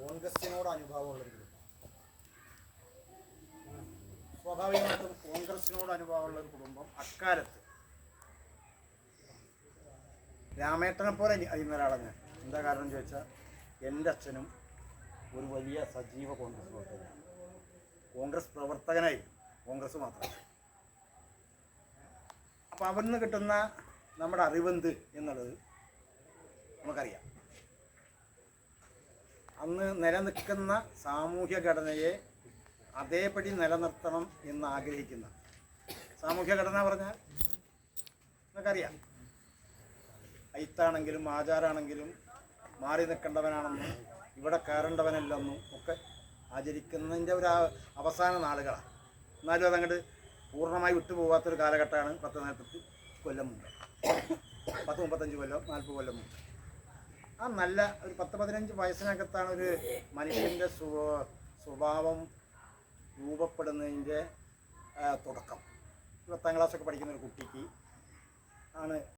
കോൺഗ്രസിനോട് അനുഭാവമുള്ളൊരു കുടുംബം. സ്വാഭാവികമായിട്ടും കോൺഗ്രസിനോട് അനുഭാവമുള്ളൊരു കുടുംബം അക്കാലത്ത് രാമേട്ടനെ പോലെ അറിയുന്ന ഒരാളാണ് ഞാൻ. എന്താ കാരണം ചോദിച്ചാൽ എൻ്റെ അച്ഛനും ഒരു വലിയ സജീവ കോൺഗ്രസ് പ്രവർത്തകനാണ്. കോൺഗ്രസ് പ്രവർത്തകനായി, കോൺഗ്രസ് മാത്രം. അപ്പോൾ അവിടുന്ന് കിട്ടുന്ന നമ്മുടെ അറിവെന്ത് എന്നുള്ളത് നമുക്കറിയാം. അന്ന് നിലനിൽക്കുന്ന സാമൂഹ്യ ഘടനയെ അതേപടി നിലനിർത്തണം എന്ന് ആഗ്രഹിക്കുന്ന, സാമൂഹ്യ ഘടന പറഞ്ഞാൽ നമുക്കറിയാം, അയിത്താണെങ്കിലും ആചാരാണെങ്കിലും മാറി നിൽക്കേണ്ടവനാണെന്നും ഇവിടെ കയറേണ്ടവനല്ലെന്നും ഒക്കെ ആചരിക്കുന്നതിൻ്റെ ഒരു അവസാന നാളുകളാണ്. എന്നാലും അതങ്ങോട്ട് പൂർണ്ണമായി വിട്ടുപോകാത്തൊരു കാലഘട്ടമാണ് 10-40 കൊല്ലം മുമ്പ്, 10-35 കൊല്ലം 40 കൊല്ലം മുമ്പ്. ആ നല്ല ഒരു 10-15 വയസ്സിനകത്താണ് ഒരു മനുഷ്യൻ്റെ സ്വഭാവം രൂപപ്പെടുന്നതിൻ്റെ തുടക്കം. 10ാം ക്ലാസ്സൊക്കെ പഠിക്കുന്ന ഒരു കുട്ടിക്ക് ആണ്